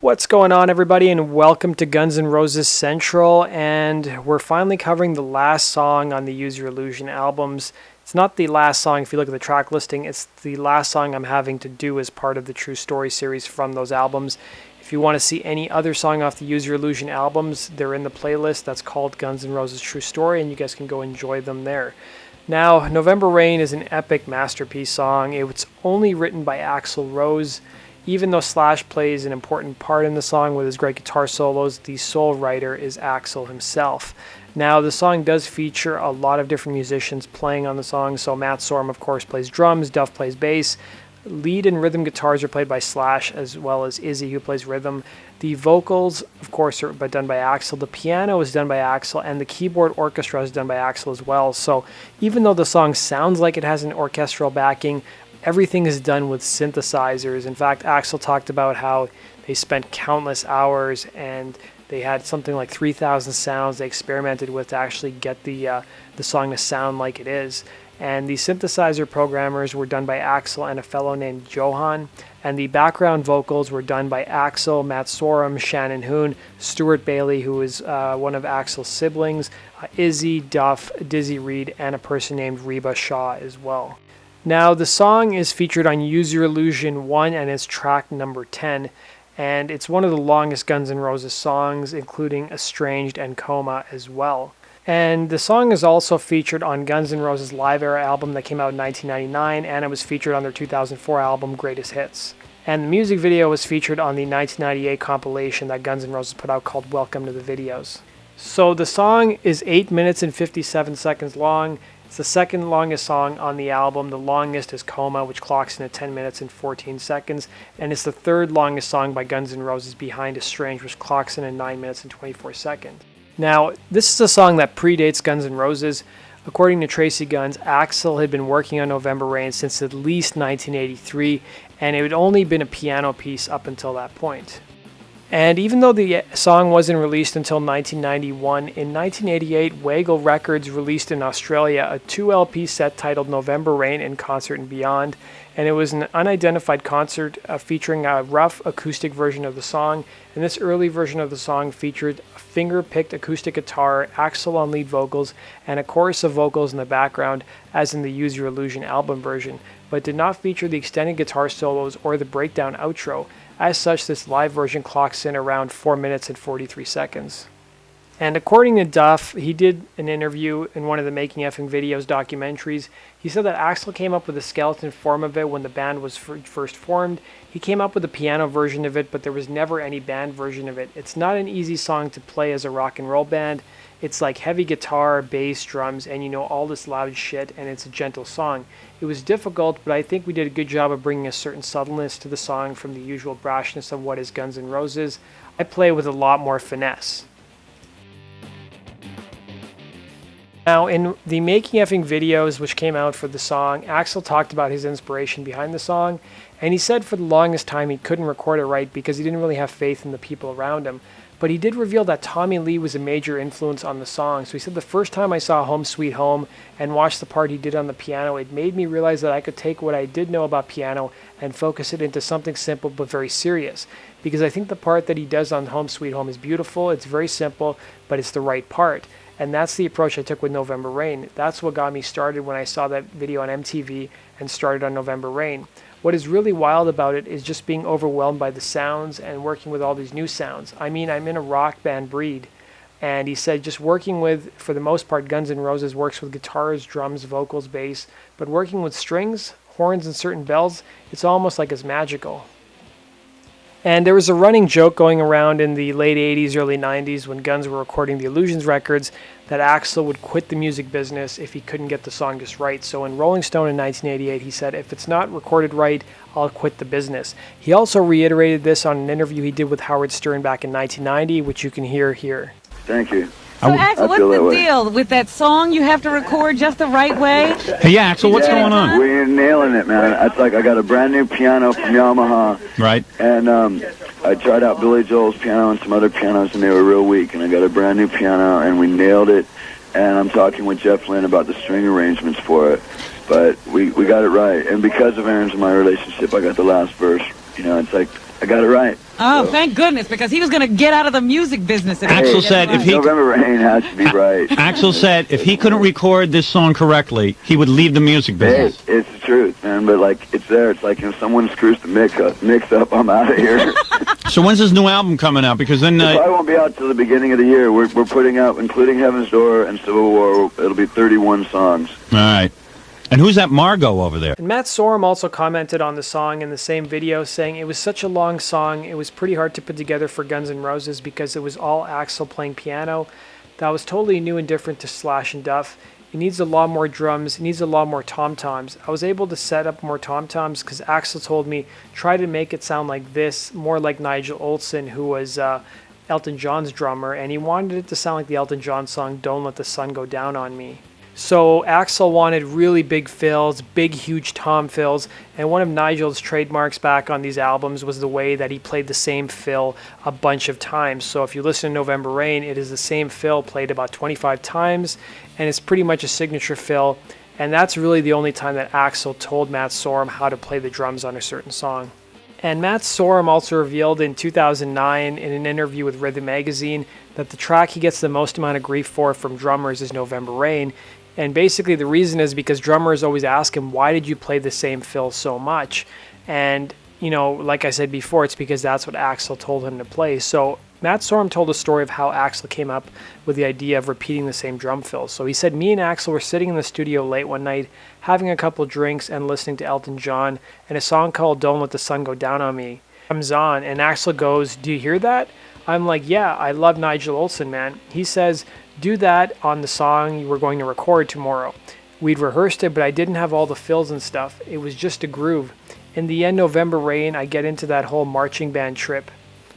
What's going on, everybody, and welcome to Guns N' Roses Central, and we're finally covering the last song on the Use Your Illusion albums. It's not the last song if you look at the track listing, it's the last song I'm having to do as part of the True Story series from those albums. If you want to see any other song off the Use Your Illusion albums, they're in the playlist that's called Guns N' Roses True Story, and you guys can go enjoy them there. Now, November Rain is an epic masterpiece song. It was only written by Axl Rose. Even though Slash plays an important part in the song with his great guitar solos, the sole writer is Axl himself. Now, the song does feature a lot of different musicians playing on the song. So Matt Sorum, of course, plays drums, Duff plays bass. Lead and rhythm guitars are played by Slash, as well as Izzy, who plays rhythm. The vocals, of course, are done by Axl. The piano is done by Axl, and the keyboard orchestra is done by Axl as well. So even though the song sounds like it has an orchestral backing, everything is done with synthesizers. In fact, Axl talked about how they spent countless hours and they had something like 3,000 sounds they experimented with to actually get the song to sound like it is. And the synthesizer programmers were done by Axl and a fellow named Johan. And the background vocals were done by Axl, Matt Sorum, Shannon Hoon, Stuart Bailey, who is one of Axl's siblings, Izzy, Duff, Dizzy Reed, and a person named Reba Shaw as well. Now, the song is featured on Use Your Illusion 1 and it's track number 10, and it's one of the longest Guns N' Roses songs, including Estranged and Coma as well. And the song is also featured on Guns N' Roses' Live Era album that came out in 1999, and it was featured on their 2004 album Greatest Hits. And the music video was featured on the 1998 compilation that Guns N' Roses put out called Welcome to the Videos. So the song is 8 minutes and 57 seconds long. It's the second longest song on the album. The longest is Coma, which clocks in at 10 minutes and 14 seconds. And it's the third longest song by Guns N' Roses behind Estranged, which clocks in at 9 minutes and 24 seconds. Now, this is a song that predates Guns N' Roses. According to Tracy Guns, Axl had been working on November Rain since at least 1983, and it had only been a piano piece up until that point. And even though the song wasn't released until 1991, in 1988, Waggle Records released in Australia a 2-LP set titled November Rain in Concert and Beyond, and it was an unidentified concert featuring a rough acoustic version of the song, and this early version of the song featured a finger-picked acoustic guitar, Axl on lead vocals, and a chorus of vocals in the background, as in the Use Your Illusion album version, but did not feature the extended guitar solos or the breakdown outro. As such, this live version clocks in around 4 minutes and 43 seconds. And according to Duff, he did an interview in one of the Making Effing Videos documentaries. He said that Axl came up with a skeleton form of it when the band was first formed. He came up with a piano version of it, but there was never any band version of it. It's not an easy song to play as a rock and roll band. It's like heavy guitar, bass, drums, and all this loud shit, and it's a gentle song. It was difficult, but I think we did a good job of bringing a certain subtleness to the song from the usual brashness of what is Guns N' Roses. I play with a lot more finesse. Now, in the Making Effing Videos, which came out for the song, Axl talked about his inspiration behind the song, and he said for the longest time he couldn't record it right because he didn't really have faith in the people around him. But he did reveal that Tommy Lee was a major influence on the song. So he said, the first time I saw Home Sweet Home and watched the part he did on the piano, it made me realize that I could take what I did know about piano and focus it into something simple but very serious. Because I think the part that he does on Home Sweet Home is beautiful, it's very simple, but it's the right part. And that's the approach I took with November Rain. That's what got me started when I saw that video on MTV and started on November Rain. What is really wild about it is just being overwhelmed by the sounds and working with all these new sounds. I mean, I'm in a rock band breed. And he said just working with, for the most part, Guns N' Roses works with guitars, drums, vocals, bass. But working with strings, horns, and certain bells, it's almost like it's magical. And there was a running joke going around in the late 80s, early 90s when Guns were recording the Illusions records that Axl would quit the music business if he couldn't get the song just right. So in Rolling Stone in 1988, he said, if it's not recorded right, I'll quit the business. He also reiterated this on an interview he did with Howard Stern back in 1990, which you can hear here. Thank you. So, Axl, what's the deal with that song? You have to record just the right way? Hey, yeah, Axl, what's going on? We're nailing it, man. It's like I got a brand new piano from Yamaha. Right. And I tried out Billy Joel's piano and some other pianos, and they were real weak. And I got a brand new piano, and we nailed it. And I'm talking with Jeff Lynne about the string arrangements for it. But we got it right. And because of Aaron's and my relationship, I got the last verse. It's like I got it right. Oh, thank goodness, because he was going to get out of the music business. Axl said if he November Rain has to be right. Axl said if he couldn't record this song correctly, he would leave the music business. Hey, it's the truth, man. But like, it's there. It's like if someone screws the mix up, I'm out of here. So when's his new album coming out? Because then It probably won't be out till the beginning of the year. We're putting out, including Heaven's Door and Civil War, it'll be 31 songs. all right. And who's that Margot over there? And Matt Sorum also commented on the song in the same video, saying it was such a long song, it was pretty hard to put together for Guns N' Roses because it was all Axl playing piano. That was totally new and different to Slash and Duff. It needs a lot more drums, it needs a lot more tom-toms. I was able to set up more tom-toms because Axl told me, try to make it sound like this, more like Nigel Olsson, who was Elton John's drummer, and he wanted it to sound like the Elton John song, Don't Let the Sun Go Down on Me. So Axl wanted really big fills, big huge tom fills, and one of Nigel's trademarks back on these albums was the way that he played the same fill a bunch of times. So if you listen to November Rain, it is the same fill played about 25 times, and it's pretty much a signature fill, and that's really the only time that Axl told Matt Sorum how to play the drums on a certain song. And Matt Sorum also revealed in 2009 in an interview with Rhythm Magazine that the track he gets the most amount of grief for from drummers is November Rain. And basically the reason is because drummers always ask him, why did you play the same fill so much? And, you know, like I said before, it's because that's what Axl told him to play. So Matt Sorum told a story of how Axl came up with the idea of repeating the same drum fills. So he said, me and Axl were sitting in the studio late one night, having a couple drinks and listening to Elton John, and a song called Don't Let the Sun Go Down on Me comes on, and Axl goes, do you hear that? I'm like, yeah, I love Nigel Olsson, man. He says, do that on the song you were going to record tomorrow. We'd rehearsed it, but I didn't have all the fills and stuff. It was just a groove. In the end, November Rain, I get into that whole marching band trip.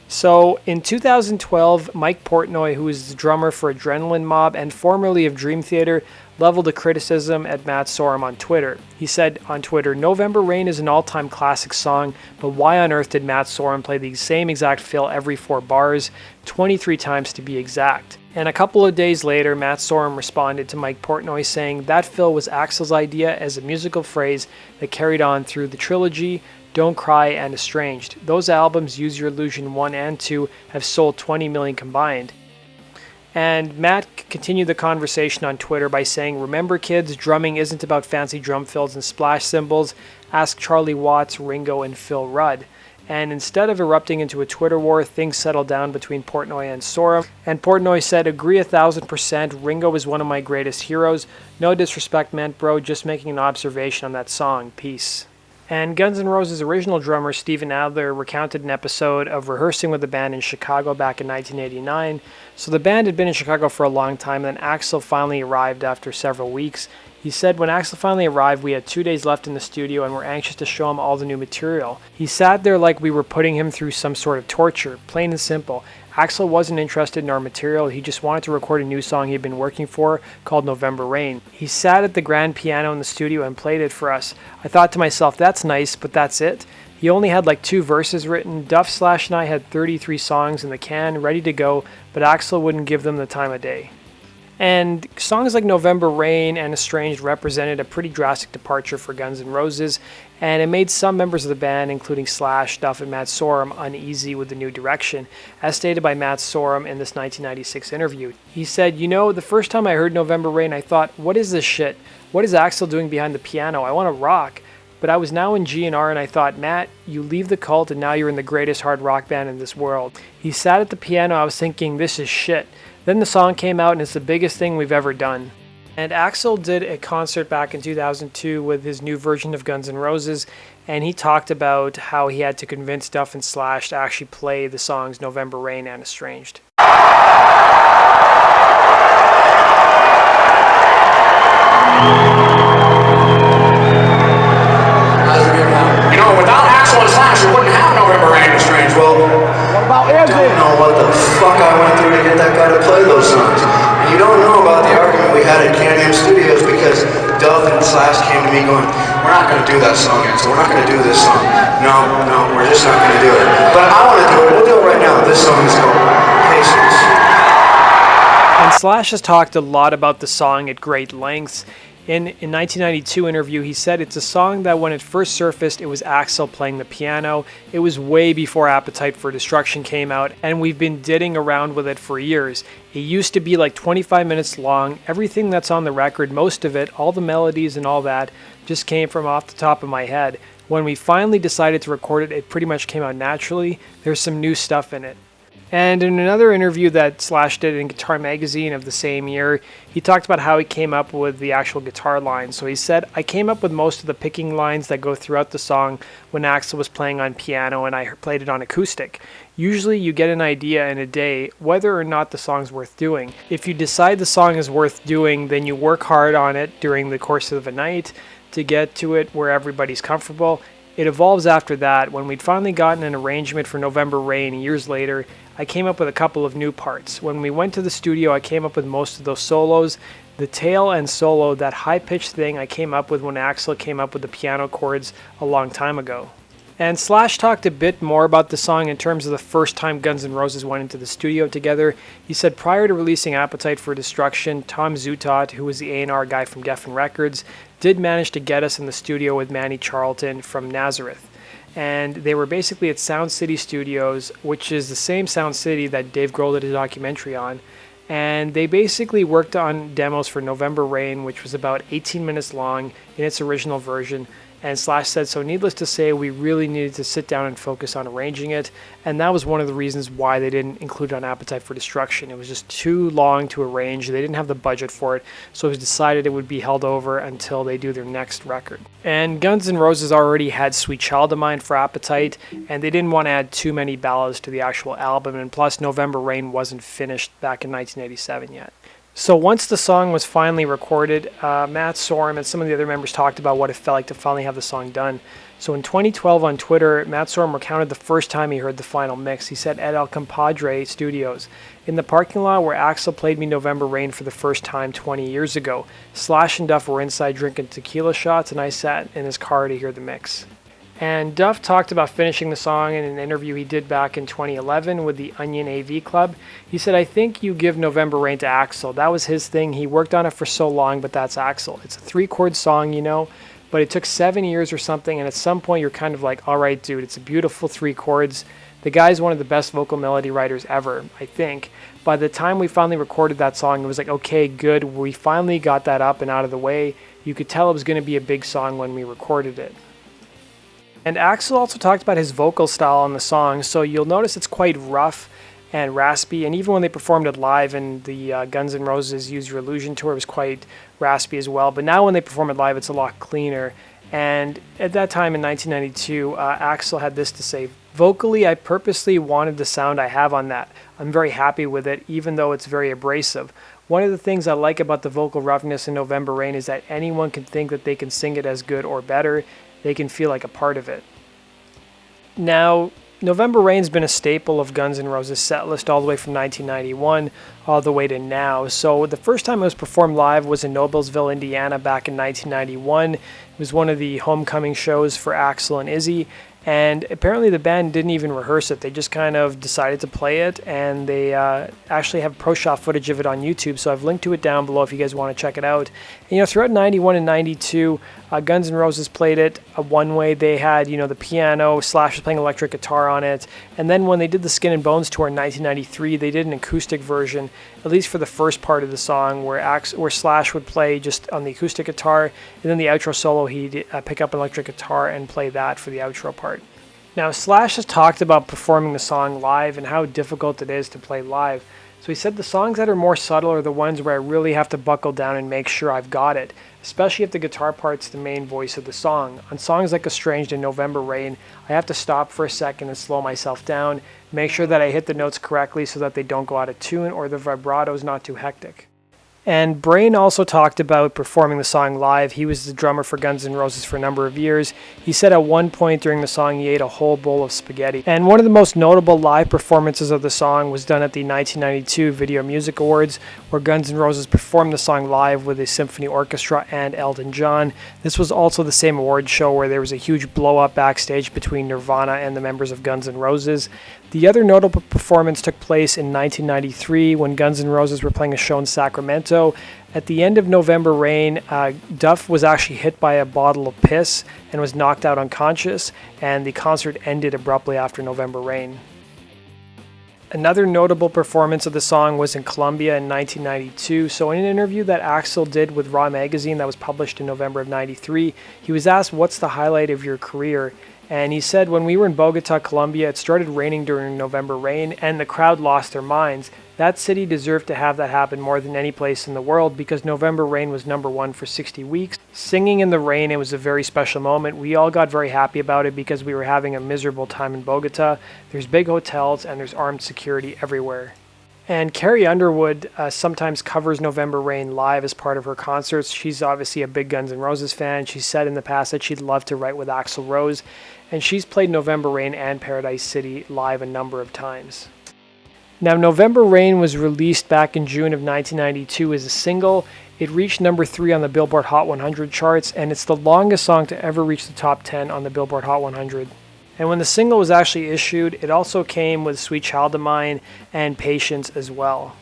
So in 2012, Mike Portnoy, who is the drummer for Adrenaline Mob and formerly of Dream Theater, leveled a criticism at Matt Sorum on Twitter. He said on Twitter, November Rain is an all-time classic song, but why on earth did Matt Sorum play the same exact fill every 4 bars, 23 times to be exact? And a couple of days later, Matt Sorum responded to Mike Portnoy saying that fill was Axl's idea as a musical phrase that carried on through the trilogy, Don't Cry and Estranged. Those albums, Use Your Illusion 1 and 2, have sold 20 million combined. And Matt continued the conversation on Twitter by saying, remember kids, drumming isn't about fancy drum fills and splash cymbals. Ask Charlie Watts, Ringo, and Phil Rudd. And instead of erupting into a Twitter war, things settled down between Portnoy and Sorum. And Portnoy said, agree 1000%, Ringo is one of my greatest heroes. No disrespect meant, bro, just making an observation on that song. Peace. And Guns N' Roses' original drummer Steven Adler recounted an episode of rehearsing with the band in Chicago back in 1989. So the band had been in Chicago for a long time, and then Axl finally arrived after several weeks. He said when Axl finally arrived, we had 2 days left in the studio and were anxious to show him all the new material. He sat there like we were putting him through some sort of torture, plain and simple. Axl wasn't interested in our material, he just wanted to record a new song he'd been working for called November Rain. He sat at the grand piano in the studio and played it for us. I thought to myself, that's nice, but that's it. He only had like 2 verses written. Duff, Slash, and I had 33 songs in the can, ready to go, but Axl wouldn't give them the time of day. And songs like November Rain and Estranged represented a pretty drastic departure for Guns N' Roses, and it made some members of the band, including Slash, Duff, and Matt Sorum, uneasy with the new direction, as stated by Matt Sorum in this 1996 interview. He said, you know, the first time I heard November Rain, I thought, what is this shit? What is Axl doing behind the piano? I want to rock. But I was now in GNR and I thought, Matt, you leave the cult and now you're in the greatest hard rock band in this world. He sat at the piano, I was thinking, this is shit. Then the song came out and it's the biggest thing we've ever done. And Axl did a concert back in 2002 with his new version of Guns N' Roses, and he talked about how he had to convince Duff and Slash to actually play the songs November Rain and Estranged. You know, without Axl and Slash, we wouldn't have November Rain and Estranged. Well, what about ANZ? I don't know what the fuck I went through to get that guy to play those songs. And you don't know about the argument we had at ANZ Studios because Duff and Slash came to me going, we're not going to do that song yet, so we're not going to do this song. No, we're just not going to do it. But I want to do it. We'll do it right now. This song is called Patience. And Slash has talked a lot about the song at great lengths. In a 1992 interview, he said it's a song that when it first surfaced, it was Axl playing the piano. It was way before Appetite for Destruction came out, and we've been didding around with it for years. It used to be like 25 minutes long. Everything that's on the record, most of it, all the melodies and all that, just came from off the top of my head. When we finally decided to record it, it pretty much came out naturally. There's some new stuff in it. And in another interview that Slash did in Guitar Magazine of the same year, he talked about how he came up with the actual guitar lines. So he said, I came up with most of the picking lines that go throughout the song when Axl was playing on piano and I played it on acoustic. Usually you get an idea in a day whether or not the song's worth doing. If you decide the song is worth doing, then you work hard on it during the course of a night to get to it where everybody's comfortable. It evolves after that. When we'd finally gotten an arrangement for November Rain years later, I came up with a couple of new parts. When we went to the studio, I came up with most of those solos. The tail and solo, that high-pitched thing, I came up with when Axl came up with the piano chords a long time ago. And Slash talked a bit more about the song in terms of the first time Guns N' Roses went into the studio together. He said prior to releasing Appetite for Destruction, Tom Zutaut, who was the A&R guy from Geffen Records, did manage to get us in the studio with Manny Charlton from Nazareth. And they were basically at Sound City Studios, which is the same Sound City that Dave Grohl did a documentary on. And they basically worked on demos for November Rain, which was about 18 minutes long in its original version. And Slash said, so needless to say, we really needed to sit down and focus on arranging it. And that was one of the reasons why they didn't include it on Appetite for Destruction. It was just too long to arrange. They didn't have the budget for it. So it was decided it would be held over until they do their next record. And Guns N' Roses already had Sweet Child of Mine for Appetite. And they didn't want to add too many ballads to the actual album. And plus, November Rain wasn't finished back in 1987 yet. So once the song was finally recorded, Matt Sorum and some of the other members talked about what it felt like to finally have the song done. So in 2012 on Twitter, Matt Sorum recounted the first time he heard the final mix. He said at El Compadre Studios, in the parking lot where Axl played me November Rain for the first time 20 years ago. Slash and Duff were inside drinking tequila shots and I sat in his car to hear the mix. And Duff talked about finishing the song in an interview he did back in 2011 with the Onion AV Club. He said, I think you give November Rain to Axl. That was his thing. He worked on it for so long, but that's Axl. It's a 3-chord song, you know, but it took 7 years or something, and at some point you're kind of like, all right, dude, it's a beautiful 3 chords. The guy's one of the best vocal melody writers ever, I think. By the time we finally recorded that song, it was like, okay, good. We finally got that up and out of the way. You could tell it was going to be a big song when we recorded it. And Axl also talked about his vocal style on the song, so you'll notice it's quite rough and raspy, and even when they performed it live in the Guns N' Roses Use Your Illusion tour, it was quite raspy as well. But now when they perform it live, it's a lot cleaner. And at that time in 1992, Axl had this to say, vocally, I purposely wanted the sound I have on that. I'm very happy with it, even though it's very abrasive. One of the things I like about the vocal roughness in November Rain is that anyone can think that they can sing it as good or better. They can feel like a part of it. Now, November Rain's been a staple of Guns N' Roses' set list all the way from 1991 all the way to now. So the first time it was performed live was in Noblesville, Indiana back in 1991. It was one of the homecoming shows for Axl and Izzy. And apparently the band didn't even rehearse it. They just kind of decided to play it, and they actually have pro shot footage of it on YouTube, so I've linked to it down below if you guys want to check it out. And, you know, throughout 91 and 92, Guns N' Roses played it one way. They had, you know, the piano, Slash was playing electric guitar on it, and then when they did the Skin and Bones tour in 1993, they did an acoustic version, at least for the first part of the song, where Slash would play just on the acoustic guitar, and then the outro solo, he'd pick up an electric guitar and play that for the outro part. Now, Slash has talked about performing the song live and how difficult it is to play live. So he said the songs that are more subtle are the ones where I really have to buckle down and make sure I've got it, especially if the guitar part's the main voice of the song. On songs like Estranged and November Rain, I have to stop for a second and slow myself down, make sure that I hit the notes correctly so that they don't go out of tune or the vibrato's not too hectic. And Brain also talked about performing the song live. He was the drummer for Guns N' Roses for a number of years. He said at one point during the song he ate a whole bowl of spaghetti. And one of the most notable live performances of the song was done at the 1992 Video Music Awards, where Guns N' Roses performed the song live with a symphony orchestra and Elton John. This was also the same award show where there was a huge blow-up backstage between Nirvana and the members of Guns N' Roses. The other notable performance took place in 1993 when Guns N' Roses were playing a show in Sacramento. At the end of November Rain, Duff was actually hit by a bottle of piss and was knocked out unconscious, and the concert ended abruptly after November Rain. Another notable performance of the song was in Colombia in 1992. So in an interview that Axl did with Raw Magazine that was published in November of 93, he was asked, "What's the highlight of your career?" And he said, "When we were in Bogota, Colombia, it started raining during November Rain and the crowd lost their minds. That city deserved to have that happen more than any place in the world because November Rain was #1 for 60 weeks. Singing in the rain, it was a very special moment. We all got very happy about it because we were having a miserable time in Bogota. There's big hotels and there's armed security everywhere." And Carrie Underwood sometimes covers November Rain live as part of her concerts. She's obviously a big Guns N' Roses fan. She said in the past that she'd love to write with Axl Rose, and she's played November Rain and Paradise City live a number of times. Now, November Rain was released back in June of 1992 as a single. It reached #3 on the Billboard Hot 100 charts, and it's the longest song to ever reach the top 10 on the Billboard Hot 100. And when the single was actually issued, it also came with Sweet Child of Mine and Patience as well.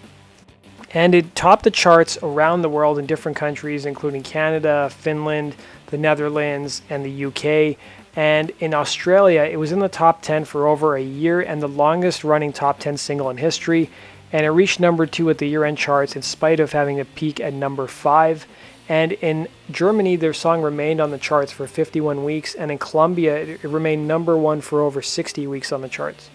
And it topped the charts around the world in different countries, including Canada, Finland, the Netherlands, and the UK. And in Australia, it was in the top 10 for over a year and the longest running top 10 single in history. And it reached #2 at the year-end charts in spite of having a peak at #5. And in Germany, their song remained on the charts for 51 weeks. And in Colombia, it remained #1 for over 60 weeks on the charts.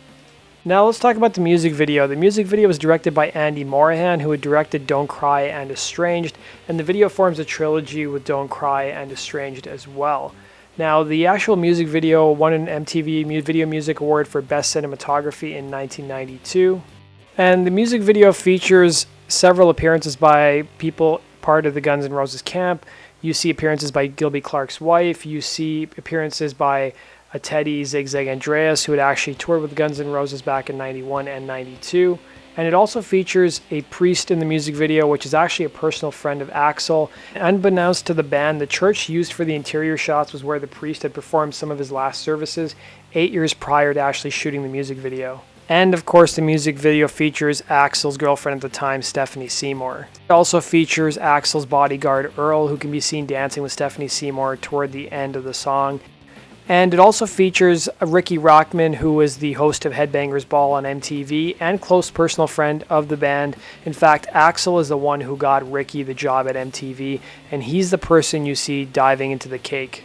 Now let's talk about the music video. The music video was directed by Andy Morahan, who had directed Don't Cry and Estranged. And the video forms a trilogy with Don't Cry and Estranged as well. Now, the actual music video won an MTV Video Music Award for Best Cinematography in 1992. And the music video features several appearances by people part of the Guns N' Roses camp. You see appearances by Gilby Clarke's wife. You see appearances by Teddy Zig Zag Andreas, who had actually toured with Guns N' Roses back in 91 and 92. And it also features a priest in the music video, which is actually a personal friend of Axl. Unbeknownst to the band, the church used for the interior shots was where the priest had performed some of his last services 8 years prior to actually shooting the music video. And of course, the music video features Axl's girlfriend at the time, Stephanie Seymour. It also features Axl's bodyguard, Earl, who can be seen dancing with Stephanie Seymour toward the end of the song. And it also features Ricky Rockman, who was the host of Headbangers Ball on MTV and close personal friend of the band. In fact, Axl is the one who got Ricky the job at MTV, and he's the person you see diving into the cake.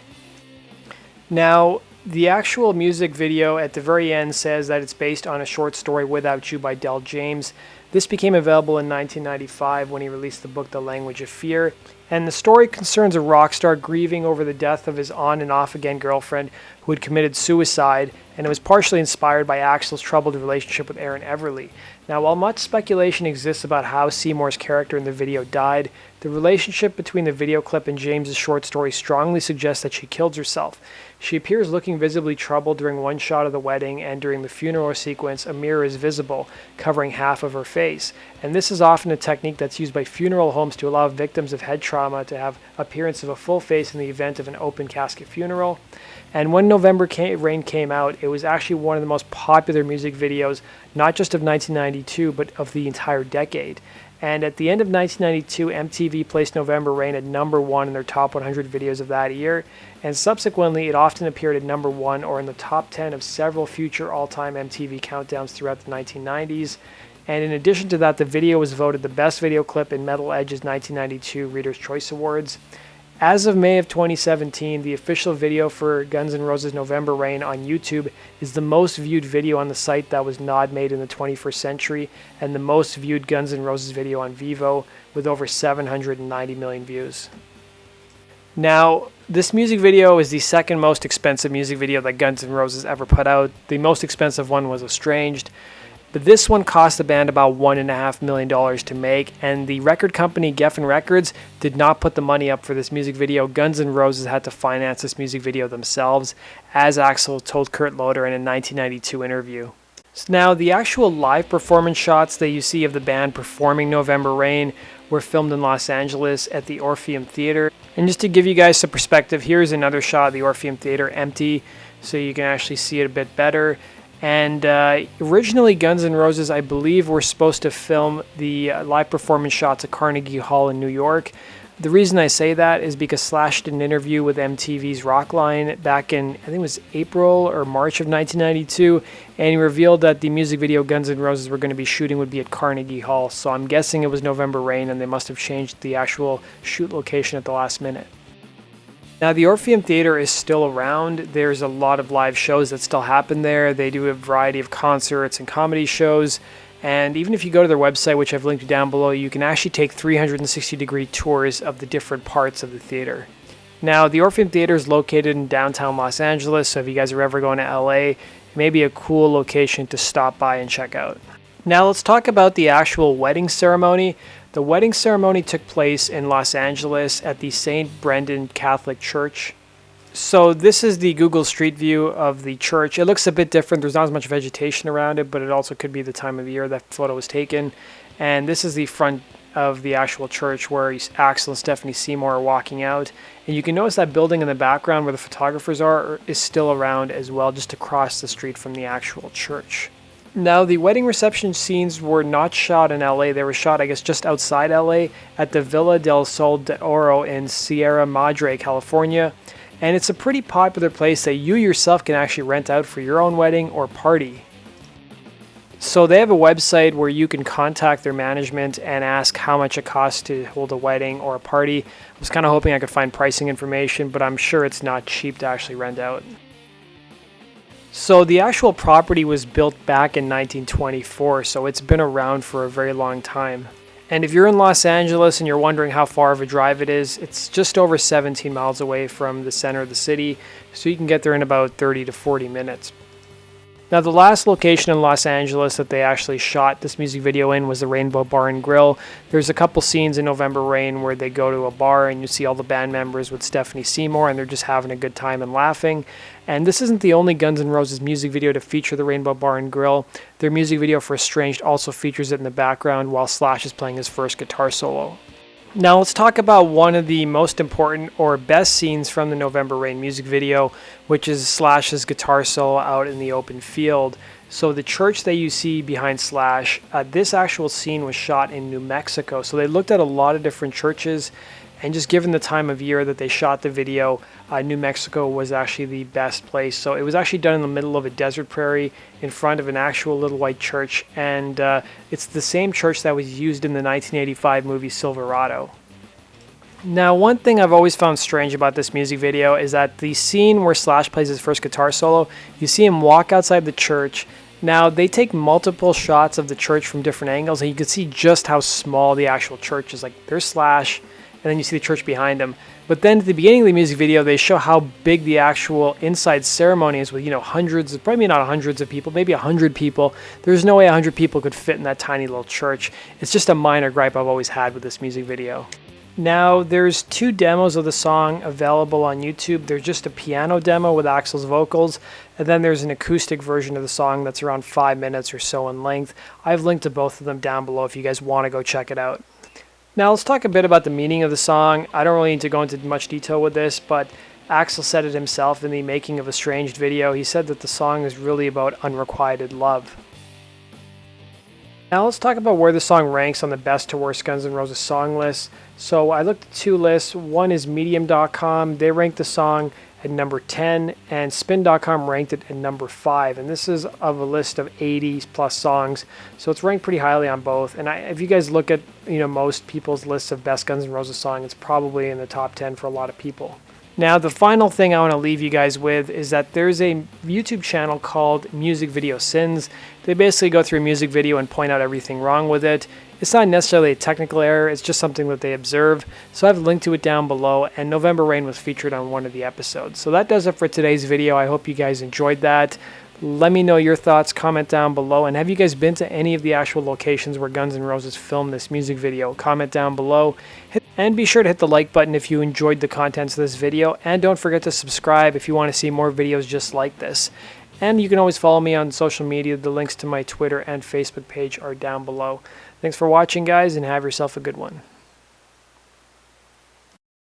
Now, the actual music video at the very end says that it's based on a short story, Without You, by Del James. This became available in 1995 when he released the book The Language of Fear. And the story concerns a rock star grieving over the death of his on and off again girlfriend who had committed suicide, and it was partially inspired by Axl's troubled relationship with Erin Everly. Now, while much speculation exists about how Seymour's character in the video died, the relationship between the video clip and James's short story strongly suggests that she killed herself. She appears looking visibly troubled during one shot of the wedding, and during the funeral sequence, a mirror is visible, covering half of her face. And this is often a technique that's used by funeral homes to allow victims of head trauma to have appearance of a full face in the event of an open casket funeral. And when November Rain came out, it was actually one of the most popular music videos, not just of 1992, but of the entire decade. And at the end of 1992, MTV placed November Rain at #1 in their top 100 videos of that year, and subsequently it often appeared at #1 or in the top 10 of several future all-time MTV countdowns throughout the 1990s. And in addition to that, the video was voted the best video clip in Metal Edge's 1992 Reader's Choice Awards. As of May of 2017, the official video for Guns N' Roses' November Rain on YouTube is the most viewed video on the site that was not made in the 21st century, and the most viewed Guns N' Roses video on Vivo, with over 790 million views. Now, this music video is the second most expensive music video that Guns N' Roses ever put out. The most expensive one was Estranged. But this one cost the band about $1.5 million to make, and the record company Geffen Records did not put the money up for this music video. Guns N' Roses had to finance this music video themselves, as Axl told Kurt Loder in a 1992 interview. So now, the actual live performance shots that you see of the band performing November Rain were filmed in Los Angeles at the Orpheum Theater. And just to give you guys some perspective, here's another shot of the Orpheum Theater empty, so you can actually see it a bit better. And originally Guns N' Roses, I believe, were supposed to film the live performance shots at Carnegie Hall in New York. The reason I say that is because Slash did an interview with MTV's Rockline back in, I think it was April or March of 1992, and he revealed that the music video Guns N' Roses were going to be shooting would be at Carnegie Hall. So I'm guessing it was November Rain, and they must have changed the actual shoot location at the last minute. Now, the Orpheum Theatre is still around. There's a lot of live shows that still happen there. They do a variety of concerts and comedy shows. And even if you go to their website, which I've linked down below, you can actually take 360-degree tours of the different parts of the theater. Now, the Orpheum Theatre is located in downtown Los Angeles, so if you guys are ever going to LA, it may be a cool location to stop by and check out. Now, let's talk about the actual wedding ceremony. The wedding ceremony took place in Los Angeles at the St. Brendan Catholic Church. So this is the Google Street View of the church. It looks a bit different. There's not as much vegetation around it, but it also could be the time of year that photo was taken. And this is the front of the actual church where Axel and Stephanie Seymour are walking out. And you can notice that building in the background where the photographers are is still around as well, just across the street from the actual church. Now, the wedding reception scenes were not shot in LA. They were shot, I guess, just outside LA at the Villa del Sol de Oro in Sierra Madre, California. And it's a pretty popular place that you yourself can actually rent out for your own wedding or party. So they have a website where you can contact their management and ask how much it costs to hold a wedding or a party. I was kind of hoping I could find pricing information, but I'm sure it's not cheap to actually rent out. So the actual property was built back in 1924, so it's been around for a very long time. And if you're in Los Angeles and you're wondering how far of a drive it is, it's just over 17 miles away from the center of the city, so you can get there in about 30 to 40 minutes. Now, the last location in Los Angeles that they actually shot this music video in was the Rainbow Bar and Grill. There's a couple scenes in November Rain where they go to a bar and you see all the band members with Stephanie Seymour and they're just having a good time and laughing. And this isn't the only Guns N' Roses music video to feature the Rainbow Bar and Grill. Their music video for Estranged also features it in the background while Slash is playing his first guitar solo. Now let's talk about one of the most important or best scenes from the November Rain music video, which is Slash's guitar solo out in the open field. So the church that you see behind Slash, this actual scene was shot in New Mexico. So they looked at a lot of different churches, and just given the time of year that they shot the video, New Mexico was actually the best place. So it was actually done in the middle of a desert prairie in front of an actual little white church, and it's the same church that was used in the 1985 movie Silverado. Now, one thing I've always found strange about this music video is that the scene where Slash plays his first guitar solo, you see him walk outside the church. Now, they take multiple shots of the church from different angles, and you can see just how small the actual church is. Like, there's Slash, and then you see the church behind him. But then at the beginning of the music video, they show how big the actual inside ceremony is with, hundreds, probably not hundreds of people, maybe 100 people. There's no way 100 people could fit in that tiny little church. It's just a minor gripe I've always had with this music video. Now, there's 2 demos of the song available on YouTube. There's just a piano demo with Axl's vocals, and then there's an acoustic version of the song that's around 5 minutes or so in length. I've linked to both of them down below if you guys want to go check it out. Now, let's talk a bit about the meaning of the song. I don't really need to go into much detail with this, but Axl said it himself in the Making of Estranged video. He said that the song is really about unrequited love. Now let's talk about where the song ranks on the best to worst Guns N' Roses song list. So I looked at 2 lists. One is Medium.com. They ranked the song at number 10, and Spin.com ranked it at number 5. And this is of a list of 80 plus songs, so it's ranked pretty highly on both. And if you guys look at most people's lists of best Guns N' Roses song, it's probably in the top 10 for a lot of people. Now, the final thing I want to leave you guys with is that there's a YouTube channel called Music Video Sins. They basically go through a music video and point out everything wrong with it. It's not necessarily a technical error, it's just something that they observe. So I've linked to it down below, and November Rain was featured on one of the episodes. So that does it for today's video. I hope you guys enjoyed that. Let me know your thoughts, comment down below, and have you guys been to any of the actual locations where Guns N' Roses filmed this music video? Comment down below, and be sure to hit the like button if you enjoyed the contents of this video, and don't forget to subscribe if you want to see more videos just like this. And you can always follow me on social media. The links to my Twitter and Facebook page are down below. Thanks for watching, guys, and have yourself a good one.